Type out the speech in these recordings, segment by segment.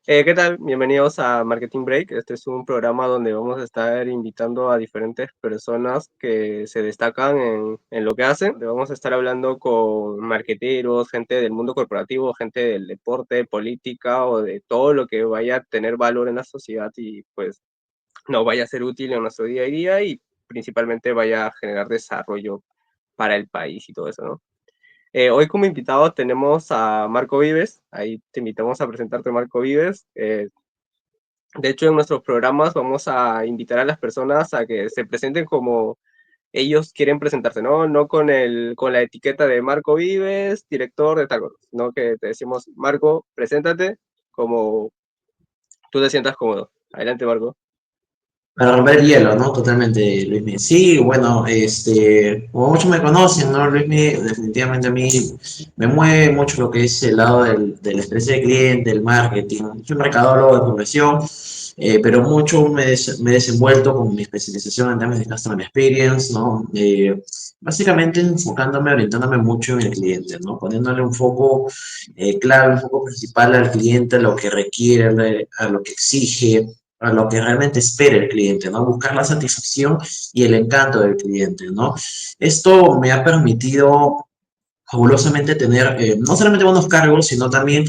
¿Qué tal? Bienvenidos a Marketing Break. Este es un programa donde vamos a estar invitando a diferentes personas que se destacan en lo que hacen. Vamos a estar hablando con marketeros, gente del mundo corporativo, gente del deporte, política o de todo lo que vaya a tener valor en la sociedad y pues nos vaya a ser útil en nuestro día a día y principalmente vaya a generar desarrollo para el país y todo eso, ¿no? Hoy como invitado tenemos a Marco Vives. Ahí te invitamos a presentarte, Marco Vives. De hecho, en nuestros programas vamos a invitar a las personas a que se presenten como ellos quieren presentarse, ¿no? No con la etiqueta de Marco Vives, director de tal cosa, sino que te decimos, Marco, preséntate como tú te sientas cómodo. Adelante, Marco. Para romper el hielo, ¿no? Totalmente, Luismi. Sí, bueno, como muchos me conocen, ¿no? Luismi, definitivamente a mí me mueve mucho lo que es el lado de la experiencia del cliente, el marketing. Soy un mercadólogo de profesión, pero mucho me he desenvuelto con mi especialización en temas de Customer Experience, ¿no? Básicamente enfocándome, orientándome mucho en el cliente, ¿no? Poniéndole un foco clave, un foco principal al cliente, a lo que requiere, a lo que exige, a lo que realmente espera el cliente, ¿no? Buscar la satisfacción y el encanto del cliente, ¿no? Esto me ha permitido fabulosamente tener no solamente buenos cargos, sino también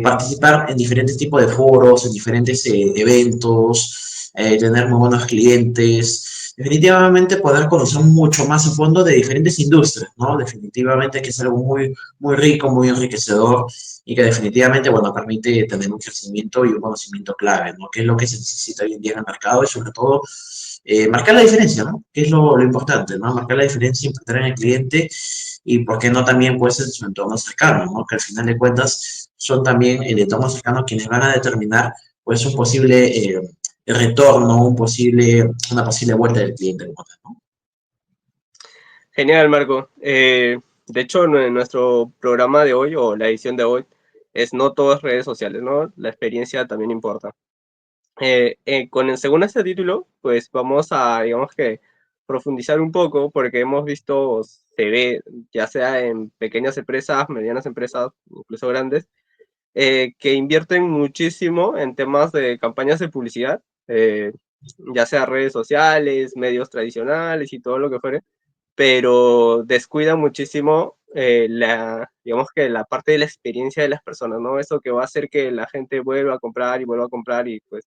participar en diferentes tipos de foros, en diferentes eventos, tener muy buenos clientes, definitivamente poder conocer mucho más a fondo de diferentes industrias, ¿no? Definitivamente que es algo muy, muy rico, muy enriquecedor y que definitivamente, bueno, permite tener un crecimiento y un conocimiento clave, ¿no? Que es lo que se necesita hoy en día en el mercado y sobre todo marcar la diferencia, ¿no? Que es lo importante, ¿no? Marcar la diferencia, impactar en el cliente y por qué no también pues en su entorno cercano, ¿no? Que al final de cuentas son también el entorno cercano quienes van a determinar pues un posible retorno, una posible vuelta del cliente, ¿no? Genial, Marco. De hecho, nuestro programa de hoy o la edición de hoy es no todas redes sociales, ¿no? La experiencia también importa. Según este título, pues vamos a, digamos que, profundizar un poco porque hemos visto, se ve, ya sea en pequeñas empresas, medianas empresas, incluso grandes, que invierten muchísimo en temas de campañas de publicidad, ya sea redes sociales, medios tradicionales y todo lo que fuere, pero descuidan muchísimo digamos que la parte de la experiencia de las personas, ¿no? Eso que va a hacer que la gente vuelva a comprar y vuelva a comprar y pues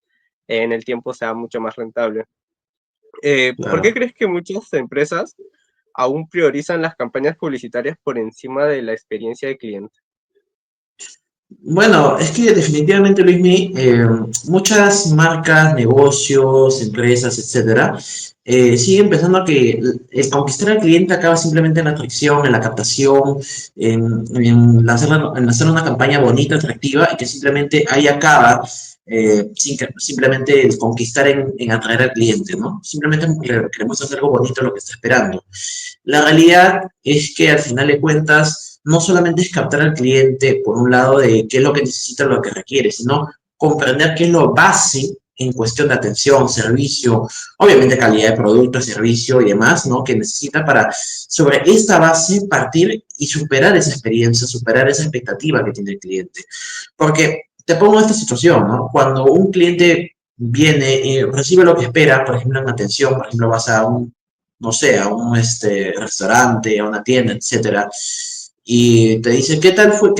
en el tiempo sea mucho más rentable. ¿Por qué Claro. crees que muchas empresas aún priorizan las campañas publicitarias por encima de la experiencia de cliente? Bueno, es que definitivamente, Luismi, muchas marcas, negocios, empresas, etcétera, siguen pensando que el conquistar al cliente acaba simplemente en la atracción, en la captación, en hacer una campaña bonita, atractiva, y que simplemente ahí acaba, simplemente el conquistar en atraer al cliente, ¿no? Simplemente queremos hacer algo bonito lo que está esperando. La realidad es que al final de cuentas no solamente es captar al cliente por un lado de qué es lo que necesita, lo que requiere, sino comprender qué es lo base en cuestión de atención, servicio, obviamente calidad de producto, servicio y demás, ¿no? Que necesita para sobre esta base partir y superar esa experiencia, superar esa expectativa que tiene el cliente. Porque te pongo esta situación, ¿no? Cuando un cliente viene y recibe lo que espera, por ejemplo, en atención, por ejemplo, vas a un, no sé, a un restaurante, a una tienda, etcétera, y te dice, qué tal fue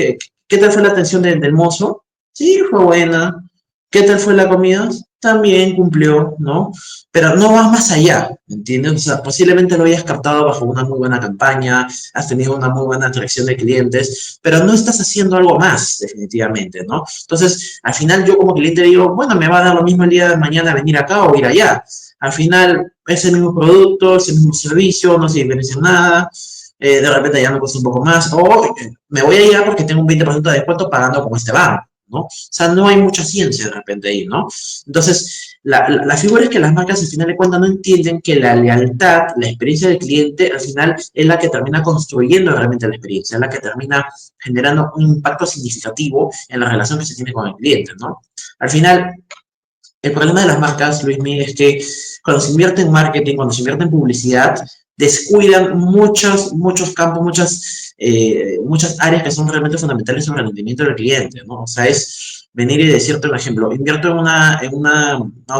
la atención del mozo? Sí, fue buena. ¿Qué tal fue la comida? También cumplió, ¿no? Pero no vas más allá, ¿entiendes? O sea, posiblemente lo hayas captado bajo una muy buena campaña, has tenido una muy buena atracción de clientes, pero no estás haciendo algo más, definitivamente, ¿no? Entonces, al final yo como cliente digo, bueno, me va a dar lo mismo el día de mañana venir acá o ir allá. Al final, es el mismo producto, es el mismo servicio, no se diferencia en nada, de repente ya me cuesta un poco más, o me voy a ir porque tengo un 20% de descuento pagando como este banco, ¿no? O sea, no hay mucha ciencia de repente ahí, ¿no? Entonces, la figura es que las marcas al final de cuentas no entienden que la lealtad, la experiencia del cliente, al final es la que termina construyendo realmente la experiencia, es la que termina generando un impacto significativo en la relación que se tiene con el cliente, ¿no? Al final, el problema de las marcas, Luis Miguel, es que cuando se invierte en marketing, cuando se invierte en publicidad, descuidan muchos campos, muchas áreas que son realmente fundamentales sobre el rendimiento del cliente, ¿no? O sea, es venir y decirte un ejemplo, invierto vamos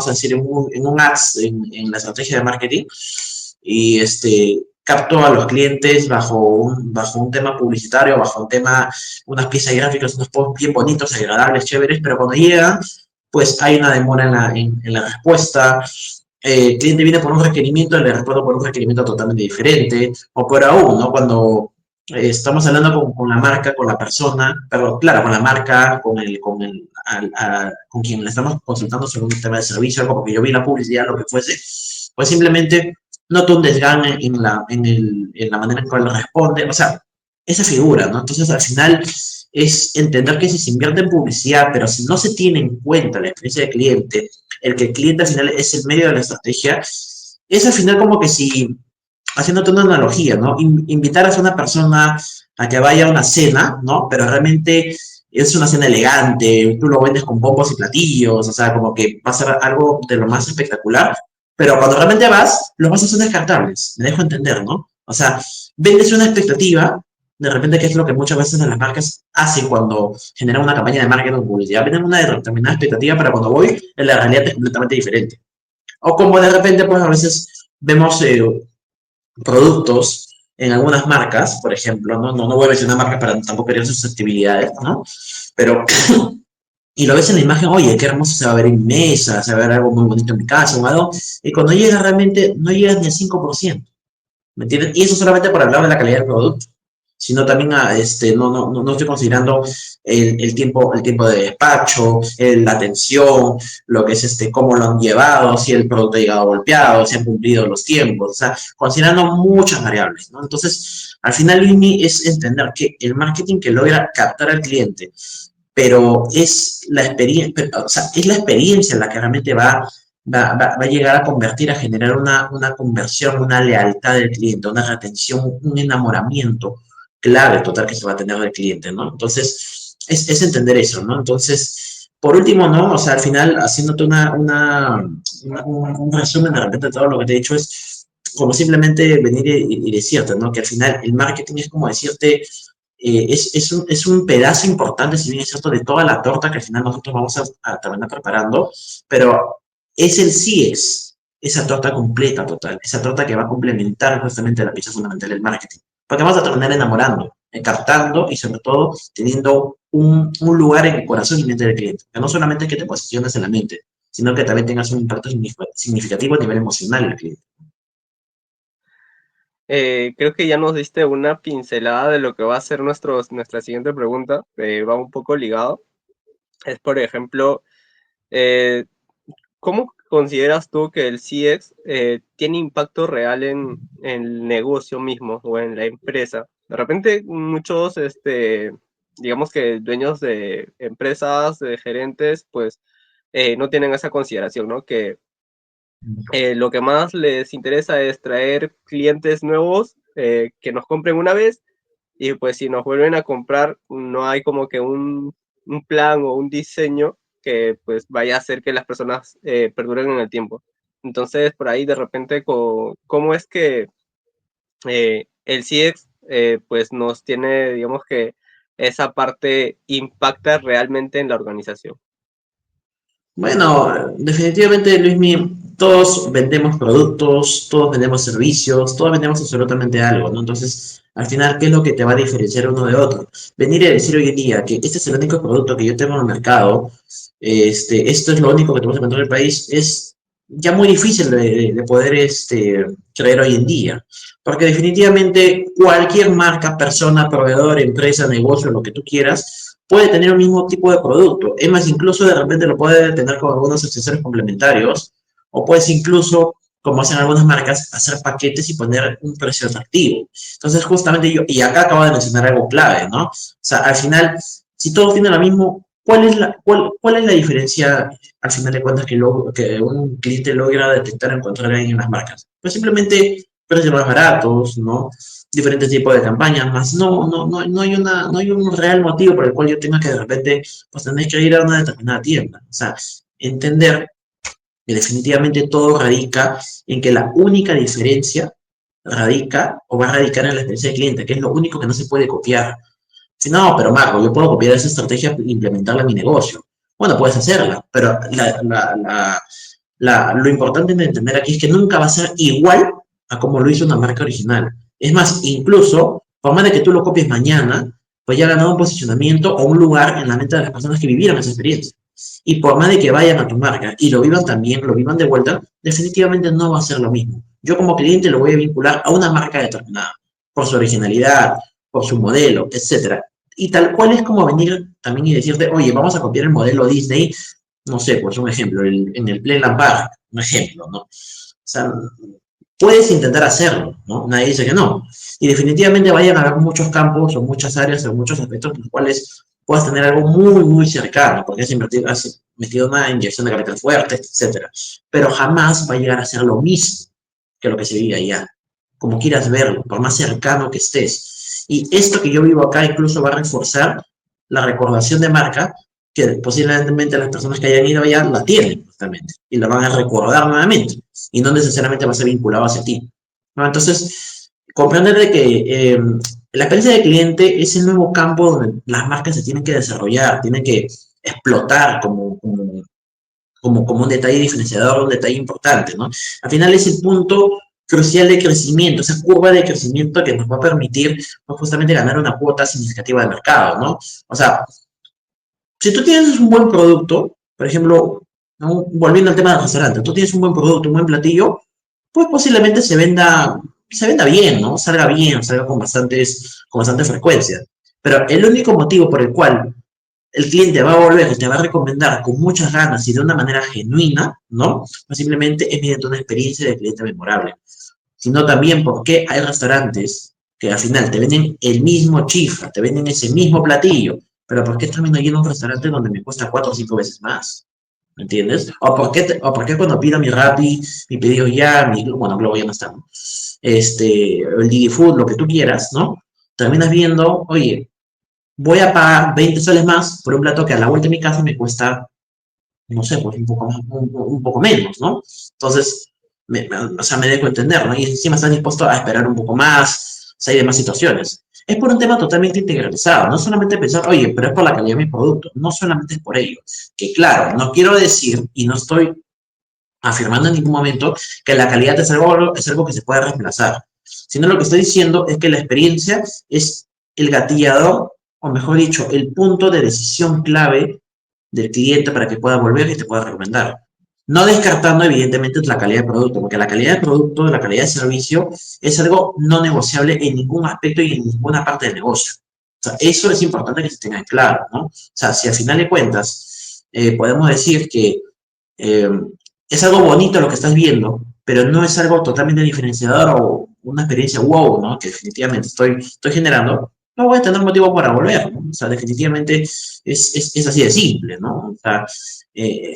a decir, en un ads, en la estrategia de marketing, y capto a los clientes bajo un tema publicitario, bajo un tema, unas piezas gráficas, unos posts bien bonitos, agradables, chéveres, pero cuando llegan, pues hay una demora en la respuesta. El cliente viene por un requerimiento, le respondo por un requerimiento totalmente diferente, o por aún, ¿no? Cuando estamos hablando con la marca, con la persona, pero claro, con la marca, con quien le estamos consultando sobre un tema de servicio, algo porque yo vi la publicidad, lo que fuese, pues simplemente noto un desgane en la manera en que él responde, o sea, esa figura, ¿no? Entonces, al final es entender que si se invierte en publicidad, pero si no se tiene en cuenta la experiencia del cliente, el que el cliente al final es el medio de la estrategia, es al final como que si, haciéndote una analogía, ¿no? Invitaras a una persona a que vaya a una cena, ¿no? Pero realmente es una cena elegante, tú lo vendes con bombos y platillos, o sea, como que va a ser algo de lo más espectacular, pero cuando realmente vas, los vasos son descartables, me dejo entender, ¿no? O sea, vendes una expectativa, de repente, que es lo que muchas veces las marcas hacen cuando generan una campaña de marketing o publicidad, venden una determinada expectativa, pero cuando voy, en la realidad es completamente diferente. O como de repente, pues a veces vemos productos en algunas marcas, por ejemplo, no voy a mencionar marcas para tampoco querer susceptibilidades, ¿no? Pero, y lo ves en la imagen, oye, qué hermoso se va a ver en mi mesa, se va a ver algo muy bonito en mi casa, o algo, y cuando llega realmente no llega ni al 5%. ¿Me entiendes? Y eso solamente por hablar de la calidad del producto, sino también no estoy considerando el tiempo de despacho, la atención, lo que es cómo lo han llevado, si el producto ha llegado golpeado, si han cumplido los tiempos, o sea, considerando muchas variables, ¿no? Entonces, al final, Luismi, es entender que el marketing que logra captar al cliente, pero es la experiencia, o sea, es la experiencia la que realmente va a llegar a convertir, a generar una conversión, una lealtad del cliente, una retención, un enamoramiento clave total que se va a tener del cliente, ¿no? Entonces, es entender eso, ¿no? Entonces, por último, ¿no? O sea, al final, haciéndote un resumen de repente de todo lo que te he dicho, es como simplemente venir y decirte, ¿no? Que al final el marketing es como decirte, es un pedazo importante, si bien es cierto, de toda la torta que al final nosotros vamos a terminar preparando, pero es el sí es esa torta completa, total, esa torta que va a complementar justamente la pieza fundamental del marketing, porque vamos a terminar enamorando, captando y sobre todo teniendo un lugar en el corazón y mente del cliente, que no solamente es que te posiciones en la mente, sino que también tengas un impacto significativo a nivel emocional en el cliente. Creo que ya nos diste una pincelada de lo que va a ser nuestra siguiente pregunta, va un poco ligado. Es, por ejemplo, eh, ¿cómo consideras tú que el CX tiene impacto real en el negocio mismo o en la empresa? De repente, muchos, digamos que dueños de empresas, de gerentes, pues no tienen esa consideración, ¿no? Que lo que más les interesa es traer clientes nuevos que nos compren una vez y pues si nos vuelven a comprar no hay como que un plan o un diseño que pues vaya a hacer que las personas perduren en el tiempo. Entonces por ahí de repente cómo es que el CX pues nos tiene digamos que esa parte impacta realmente en la organización. Bueno, definitivamente, Luismi, todos vendemos productos, todos vendemos servicios, todos vendemos absolutamente algo, ¿no? Entonces, al final, ¿qué es lo que te va a diferenciar uno de otro? Venir y decir hoy en día que este es el único producto que yo tengo en el mercado, esto es lo único que tenemos que encontrar en el país, es ya muy difícil de poder creer hoy en día. Porque definitivamente cualquier marca, persona, proveedor, empresa, negocio, lo que tú quieras, puede tener el mismo tipo de producto. Es más, incluso de repente lo puede tener con algunos accesorios complementarios, o puedes incluso, como hacen algunas marcas, hacer paquetes y poner un precio atractivo. Entonces, justamente yo, y acá acabo de mencionar algo clave, ¿no? O sea, al final, si todos tienen lo mismo, cuál es la diferencia, al final de cuentas, que un cliente logra detectar o encontrar en las marcas? Pues simplemente precios más baratos, ¿no? Diferentes tipos de campañas, más no hay un real motivo por el cual yo tenga que de repente, pues tener que ir a una determinada tienda. O sea, entender que definitivamente todo radica en que la única diferencia radica o va a radicar en la experiencia del cliente, que es lo único que no se puede copiar. Si no, pero Marco, yo puedo copiar esa estrategia e implementarla en mi negocio. bueno, puedes hacerla, pero lo importante de entender aquí es que nunca va a ser igual a como lo hizo una marca original. Es más, incluso, por más de que tú lo copies mañana, pues ya ha ganado un posicionamiento o un lugar en la mente de las personas que vivieron esa experiencia. Y por más de que vayan a tu marca y lo vivan también, lo vivan de vuelta, definitivamente no va a ser lo mismo. Yo como cliente lo voy a vincular a una marca determinada, por su originalidad, por su modelo, etcétera. Y tal cual es como venir también y decirte, oye, vamos a copiar el modelo Disney, no sé, pues un ejemplo, en el Playland Park, un ejemplo, ¿no? O sea, puedes intentar hacerlo, ¿no? Nadie dice que no. Y definitivamente vayan a haber muchos campos o muchas áreas o muchos aspectos en los cuales puedas tener algo muy, muy cercano, porque has metido una inyección de capital fuerte, etcétera. Pero jamás va a llegar a ser lo mismo que lo que se vive allá, como quieras verlo, por más cercano que estés. Y esto que yo vivo acá incluso va a reforzar la recordación de marca que posiblemente las personas que hayan ido allá la tienen justamente y la van a recordar nuevamente y no necesariamente va a ser vinculado hacia ti. ¿No? Entonces, comprender de que la experiencia de cliente es el nuevo campo donde las marcas se tienen que desarrollar, tienen que explotar como un detalle diferenciador, un detalle importante, ¿no? Al final es el punto crucial de crecimiento, esa curva de crecimiento que nos va a permitir pues, justamente ganar una cuota significativa de mercado, ¿no? O sea, si tú tienes un buen producto, por ejemplo, ¿no? Volviendo al tema del restaurante, tú tienes un buen producto, un buen platillo, pues posiblemente se venda bien, ¿no? Salga bien, salga con bastante frecuencia. Pero el único motivo por el cual el cliente va a volver y te va a recomendar con muchas ganas y de una manera genuina, ¿no? Pues simplemente es mediante una experiencia de cliente memorable. Sino también porque hay restaurantes que al final te venden el mismo chifra, te venden ese mismo platillo, pero ¿por qué también hay en un restaurante donde me cuesta 4 o 5 veces más? ¿Me entiendes? O por qué cuando pido mi Rappi, mi pedido ya, bueno, Globo ya no está, ¿no? El Didi Food, lo que tú quieras, ¿no? Terminas viendo, oye, voy a pagar 20 soles más por un plato que a la vuelta de mi casa me cuesta, no sé, pues un poco menos, ¿no? Entonces, o sea, me dejo entender, ¿no? Y encima estás dispuesto a esperar un poco más, o sea, hay demás situaciones. Es por un tema totalmente integralizado, no solamente pensar, oye, pero es por la calidad de mi producto, no solamente es por ello. Que claro, no quiero decir y no estoy afirmando en ningún momento que la calidad es algo que se puede reemplazar, sino lo que estoy diciendo es que la experiencia es el gatillador, o mejor dicho, el punto de decisión clave del cliente para que pueda volver y te pueda recomendar. No descartando, evidentemente, la calidad de producto, porque la calidad de producto, la calidad de servicio es algo no negociable en ningún aspecto y en ninguna parte del negocio. O sea, eso es importante que se tenga claro, ¿no? O sea, si al final de cuentas podemos decir que eh, es algo bonito lo que estás viendo, pero no es algo totalmente diferenciador o una experiencia wow, ¿no? Que definitivamente estoy generando, no voy a tener motivo para volver, ¿no? O sea, definitivamente es así de simple, ¿no? O sea,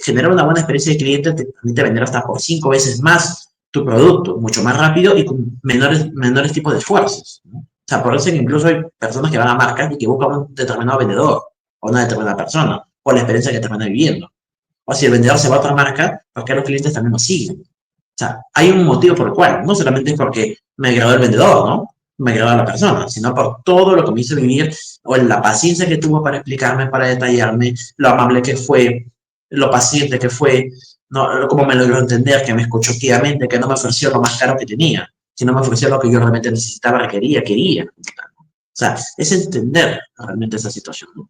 generar una buena experiencia de cliente te permite vender hasta por 5 veces más tu producto, mucho más rápido y con menores tipos de esfuerzos, ¿no? O sea, por eso que incluso hay personas que van a marcas y que buscan un determinado vendedor o una determinada persona por la experiencia que termina viviendo. O si el vendedor se va a otra marca, porque los clientes también lo siguen. O sea, hay un motivo por el cual, no solamente es porque me agradó el vendedor, ¿no? Me agradó la persona, sino por todo lo que me hizo vivir, o la paciencia que tuvo para explicarme, para detallarme, lo amable que fue, lo paciente que fue, ¿no? Cómo me logró entender, que me escuchó activamente, que no me ofreció lo más caro que tenía, sino me ofreció lo que yo realmente necesitaba, requería, quería. O sea, es entender realmente esa situación, ¿no?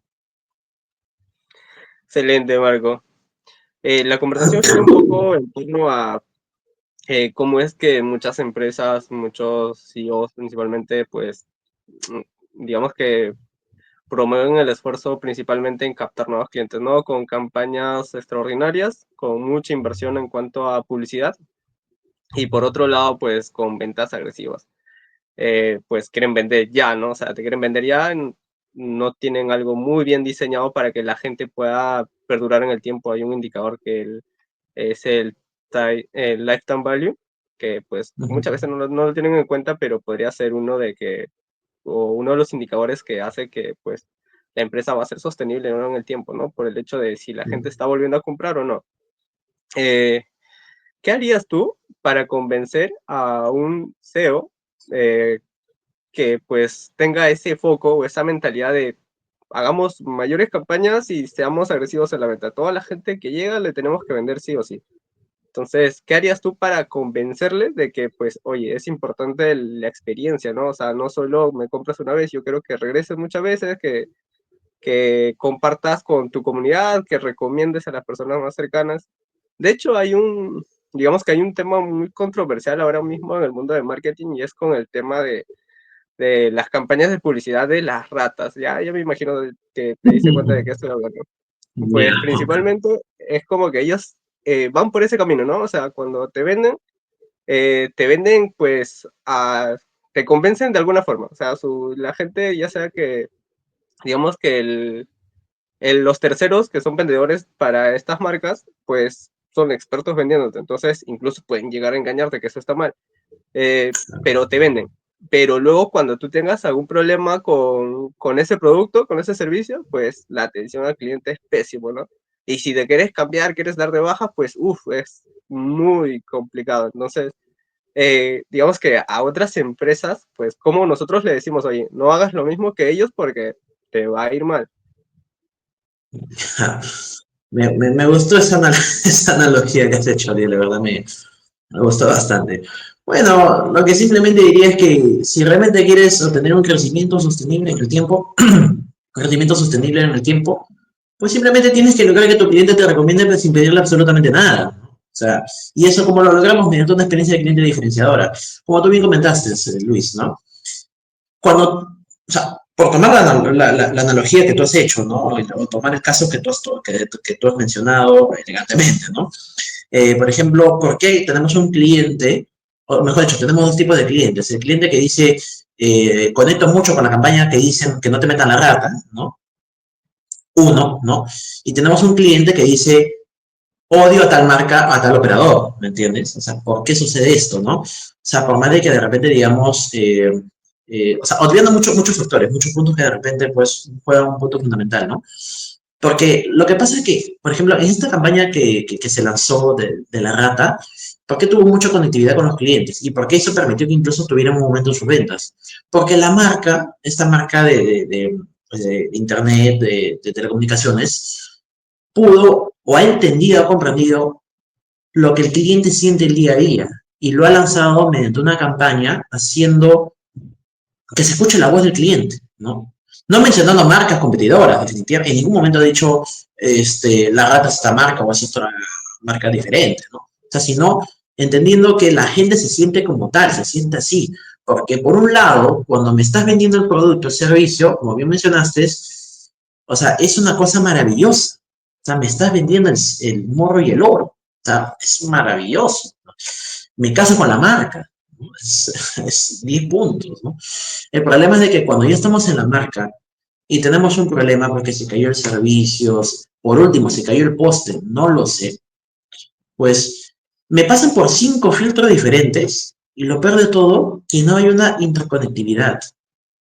Excelente, Marco. La conversación gira un poco en torno a cómo es que muchas empresas, muchos CEOs principalmente, pues, digamos que promueven el esfuerzo principalmente en captar nuevos clientes, ¿no? Con campañas extraordinarias, con mucha inversión en cuanto a publicidad y por otro lado, pues con ventas agresivas. Pues quieren vender ya, ¿no? O sea, te quieren vender ya, no tienen algo muy bien diseñado para que la gente pueda perdurar en el tiempo. Hay un indicador que es el lifetime value, que pues muchas veces no lo tienen en cuenta, pero podría ser uno de que, o uno de los indicadores que hace que pues la empresa va a ser sostenible, ¿no? En el tiempo, ¿no? Por el hecho de si la gente está volviendo a comprar o no. Eh, ¿Qué harías tú para convencer a un CEO que pues tenga ese foco o esa mentalidad de hagamos mayores campañas y seamos agresivos en la venta. Toda la gente que llega le tenemos que vender sí o sí. Entonces, ¿qué harías tú para convencerles de que, pues, oye, es importante la experiencia, ¿no? O sea, no solo me compras una vez, yo quiero que regreses muchas veces, que compartas con tu comunidad, que recomiendes a las personas más cercanas. De hecho, digamos que hay un tema muy controversial ahora mismo en el mundo de marketing y es con el tema de las campañas de publicidad de las ratas. Ya me imagino que te diste cuenta de qué estoy hablando. Ya, Pues principalmente es como que ellos van por ese camino, ¿no? O sea, cuando te venden pues te convencen de alguna forma. O sea, la gente ya sea que, digamos que los terceros que son vendedores para estas marcas, pues son expertos vendiéndote. Entonces, incluso pueden llegar a engañarte que eso está mal. Pero te venden. Pero luego cuando tú tengas algún problema con ese producto, con ese servicio, pues la atención al cliente es pésimo, ¿no? Y si te quieres cambiar, quieres dar de baja, pues es muy complicado. Entonces, digamos que a otras empresas, pues como nosotros le decimos, oye, no hagas lo mismo que ellos porque te va a ir mal. ja. Me gustó esa analogía que has hecho, Ariel, la verdad me gustó bastante. Bueno, lo que simplemente diría es que si realmente quieres obtener un crecimiento sostenible en el tiempo, un crecimiento sostenible en el tiempo, pues simplemente tienes que lograr que tu cliente te recomiende pues, sin pedirle absolutamente nada, ¿no? O sea, y eso como lo logramos mediante una experiencia de cliente diferenciadora. Como tú bien comentaste, Luis, ¿no? Cuando, o sea, por tomar la analogía que tú has hecho, ¿no? O tomar el caso que tú has mencionado elegantemente, ¿no? Por ejemplo, ¿por qué tenemos un cliente, o mejor dicho, tenemos dos tipos de clientes? El cliente que dice, conecto mucho con la campaña que dicen que no te metan la rata, ¿no? Uno, ¿no? Y tenemos un cliente que dice, odio a tal marca, a tal operador, ¿me entiendes? O sea, ¿por qué sucede esto, no? O sea, por más de que de repente, digamos, o sea, olvidando muchos factores, muchos puntos que de repente, pues, juegan un punto fundamental, ¿no? Porque lo que pasa es que, por ejemplo, en esta campaña que se lanzó de la rata, ¿por qué tuvo mucha conectividad con los clientes? ¿Y por qué eso permitió que incluso tuviera un aumento en sus ventas? Porque la marca, esta marca pues, de Internet, de telecomunicaciones, pudo o ha entendido, ha comprendido lo que el cliente siente el día a día y lo ha lanzado mediante una campaña haciendo que se escuche la voz del cliente, ¿no? No mencionando marcas competidoras, definitivamente. En ningún momento he dicho, la rata es esta marca o es otra marca diferente, ¿no? O sea, sino entendiendo que la gente se siente como tal, se siente así. Porque por un lado, cuando me estás vendiendo el producto, el servicio, como bien mencionaste, o sea, es una cosa maravillosa. O sea, me estás vendiendo el morro y el oro. O sea, es maravilloso. Me caso con la marca. ¿No? Es 10 puntos, ¿no? El problema es de que cuando ya estamos en la marca y tenemos un problema porque se cayó el servicio, por último, se cayó el poste, no lo sé, pues me pasan por 5 filtros diferentes y lo peor de todo, que no hay una interconectividad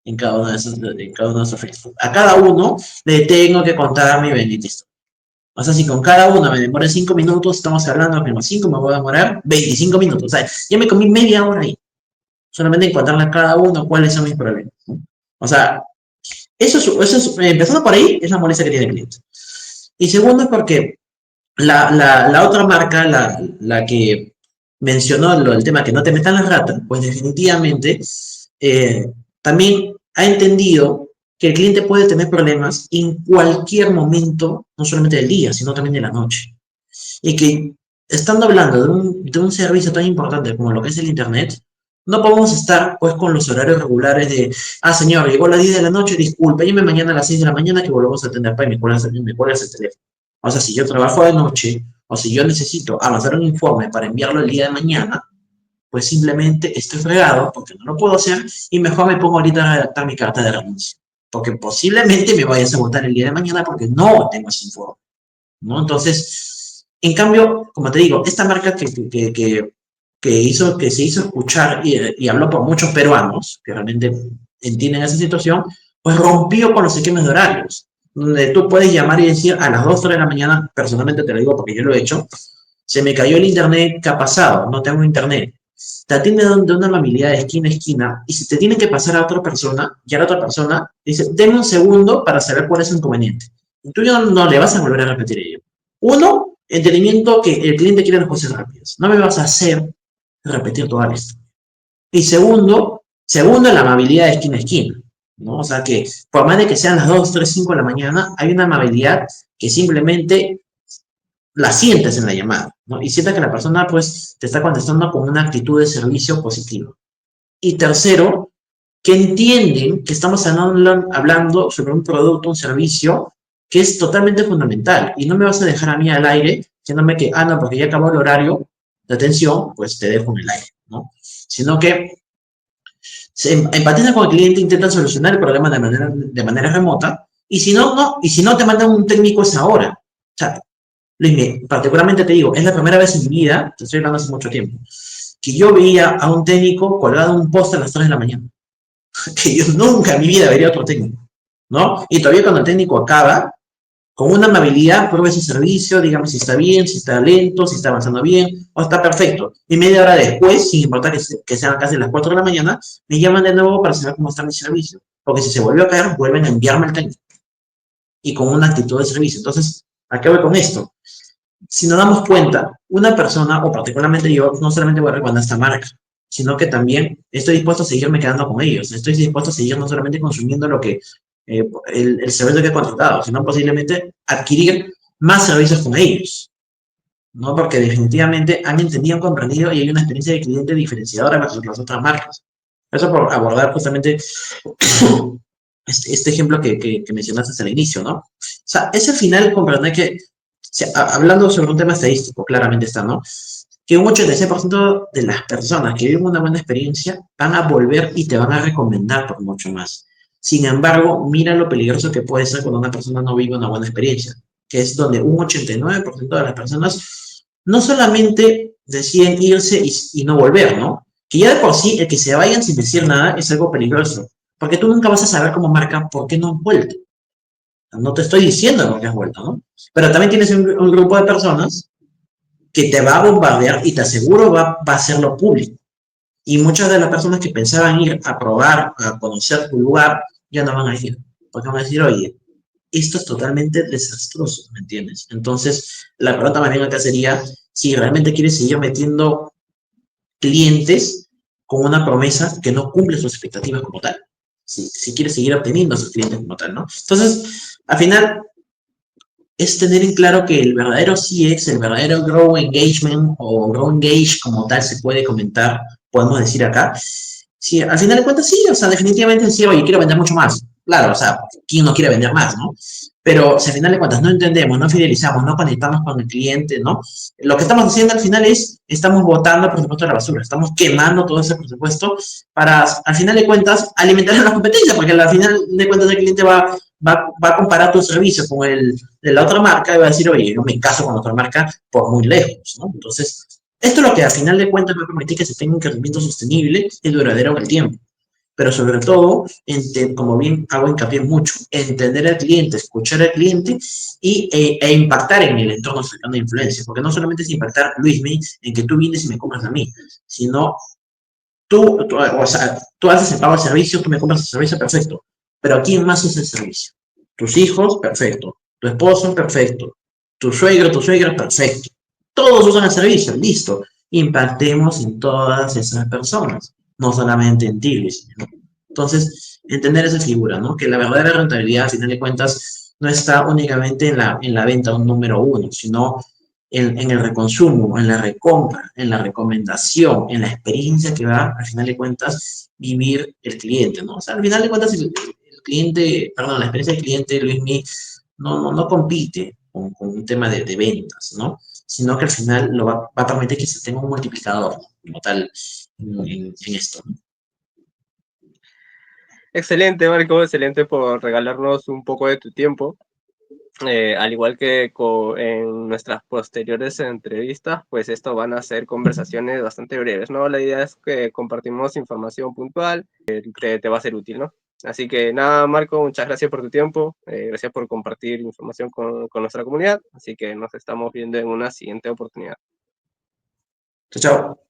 en cada uno de esos filtros. A cada uno le tengo que contar mi bendita historia. O sea, si con cada uno me demora 5 minutos, estamos hablando que los 5 me voy a demorar 25 minutos. O sea, ya me comí media hora ahí solamente encontrarle a cada uno cuáles son mis problemas, ¿no? O sea, empezando por ahí, es la molestia que tiene el cliente. Y segundo es porque la otra marca, la que mencionó el tema que no te metan las ratas, pues definitivamente también ha entendido que el cliente puede tener problemas en cualquier momento, no solamente del día, sino también de la noche. Y que estando hablando de un servicio tan importante como lo que es el Internet, no podemos estar pues con los horarios regulares de, señor, llegó a las 10 de la noche, disculpe, llame mañana a las 6 de la mañana que volvemos a atender para y me cuelgas el teléfono. O sea, si yo trabajo de noche o si yo necesito avanzar un informe para enviarlo el día de mañana, pues simplemente estoy fregado porque no lo puedo hacer y mejor me pongo ahorita a redactar mi carta de renuncia. Porque posiblemente me vayas a votar el día de mañana porque no tengo ese informe, ¿no? Entonces, en cambio, como te digo, esta marca que se hizo escuchar y habló por muchos peruanos que realmente entienden esa situación, pues rompió con los esquemas de horarios, donde tú puedes llamar y decir a las 2 de la mañana, personalmente te lo digo porque yo lo he hecho, se me cayó el internet, ¿qué ha pasado? No tengo internet. te atiende de una amabilidad de esquina a esquina, y si te tiene que pasar a otra persona, ya la otra persona dice, denme un segundo para saber cuál es el inconveniente. Y tú ya no le vas a volver a repetir ello. Uno, entendimiento que el cliente quiere las cosas rápidas. No me vas a hacer repetir toda la historia. Y segundo, la amabilidad de esquina a esquina, ¿no? O sea que por más de que sean las 2, 3, 5 de la mañana, hay una amabilidad que simplemente la sientes en la llamada, ¿no? Y sientes que la persona, pues, te está contestando con una actitud de servicio positiva. Y tercero, que entienden que estamos hablando sobre un producto, un servicio que es totalmente fundamental. Y no me vas a dejar a mí al aire, diciéndome que, no, porque ya acabó el horario de atención, pues te dejo en el aire, ¿no? Sino que se empatizan con el cliente, intentan solucionar el problema de manera remota, y si no, no, y si no te mandan un técnico esa hora. O sea, Luis, particularmente te digo, es la primera vez en mi vida, te estoy hablando hace mucho tiempo, que yo veía a un técnico colgado en un poste a las 3 de la mañana. Que yo nunca en mi vida vería otro técnico, ¿no? Y todavía cuando el técnico acaba, con una amabilidad, pruebe su servicio, dígame si está bien, si está lento, si está avanzando bien, o está perfecto. Y media hora después, sin importar que sean casi las 4 de la mañana, me llaman de nuevo para saber cómo está mi servicio. Porque si se volvió a caer, vuelven a enviarme al técnico. Y con una actitud de servicio. Entonces, ¿a qué voy con esto? Si nos damos cuenta, una persona, o particularmente yo, no solamente voy a recomendar esta marca, sino que también estoy dispuesto a seguirme quedando con ellos. Estoy dispuesto a seguir no solamente consumiendo el servicio que he contratado, sino posiblemente adquirir más servicios con ellos, ¿no? Porque definitivamente han entendido, han comprendido y hay una experiencia de cliente diferenciadora versus las otras marcas. Eso por abordar justamente este ejemplo que mencionaste al inicio, ¿no? O sea, es al final comprender que, o sea, hablando sobre un tema estadístico, claramente está, ¿no? Que un 86% de las personas que viven una buena experiencia van a volver y te van a recomendar por mucho más. Sin embargo, mira lo peligroso que puede ser cuando una persona no vive una buena experiencia, que es donde un 89% de las personas no solamente deciden irse y no volver, ¿no? Que ya de por sí el que se vayan sin decir nada es algo peligroso, porque tú nunca vas a saber como marca por qué no han vuelto. No te estoy diciendo por qué has vuelto, ¿no? Pero también tienes un grupo de personas que te va a bombardear y te aseguro va a hacerlo público. Y muchas de las personas que pensaban ir a probar, a conocer tu lugar, ya no van a ir. Porque van a decir, oye, esto es totalmente desastroso, ¿me entiendes? Entonces, la pregunta más bien acá sería si realmente quieres seguir metiendo clientes con una promesa que no cumple sus expectativas como tal. Si quieres seguir obteniendo a sus clientes como tal, ¿no? Entonces, al final, es tener en claro que el verdadero CX, el verdadero Grow Engagement o Grow Engage como tal se puede comentar, podemos decir acá. Sí, al final de cuentas sí, o sea, definitivamente decir, oye, quiero vender mucho más. Claro, o sea, ¿quién no quiere vender más, no? Pero si al final de cuentas no entendemos, no fidelizamos, no conectamos con el cliente, ¿no? Lo que estamos haciendo al final es, estamos botando el presupuesto a la basura, estamos quemando todo ese presupuesto para, al final de cuentas, alimentar a la competencia, porque al final de cuentas el cliente va a comparar tu servicio con el de la otra marca y va a decir, oye, yo me caso con la otra marca por muy lejos, ¿no? Entonces, esto es lo que al final de cuentas va a permitir que se tenga un crecimiento sostenible y duradero en el tiempo. Pero sobre todo, como bien hago hincapié mucho, entender al cliente, escuchar al cliente e impactar en el entorno cercano de influencia. Porque no solamente es impactar, Luismi, en que tú vienes y me compras a mí, sino o sea, tú haces el pago del servicio, tú me compras el servicio, perfecto. Pero ¿a quién más usa el servicio? Tus hijos, perfecto. Tu esposo, perfecto. Tu suegro, tu suegra, perfecto. Todos usan el servicio, listo. Impactemos en todas esas personas, no solamente en ti, Luis, ¿no? Entonces, entender esa figura, ¿no? Que la verdadera rentabilidad, al final de cuentas, no está únicamente en la venta un número uno, sino en el reconsumo, en la recompra, en la recomendación, en la experiencia que va, al final de cuentas, vivir el cliente, ¿no? O sea, al final de cuentas, el cliente, perdón, la experiencia del cliente, Luismi, no compite con un tema de ventas, ¿no? Sino que al final va a permitir que se tenga un multiplicador, ¿no? Como tal, en esto, ¿no? Excelente, Marco, excelente por regalarnos un poco de tu tiempo. Al igual que en nuestras posteriores entrevistas, pues esto van a ser conversaciones bastante breves, ¿no? La idea es que compartimos información puntual que te va a ser útil, ¿no? Así que nada, Marco, muchas gracias por tu tiempo, gracias por compartir información con nuestra comunidad, así que nos estamos viendo en una siguiente oportunidad. Chao, chao.